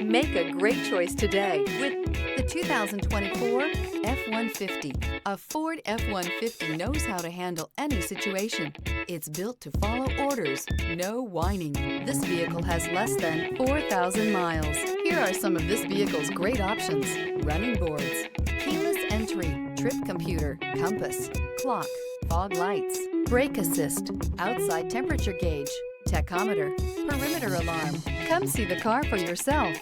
Make a great choice today with the 2024 F-150. A Ford F-150 knows how to handle any situation. It's built to follow orders, no whining. This vehicle has less than 4,000 miles. Here are some of this vehicle's great options: running boards, keyless entry, trip computer, compass, clock, fog lights, brake assist, outside temperature gauge, tachometer, perimeter alarm. Come see the car for yourself.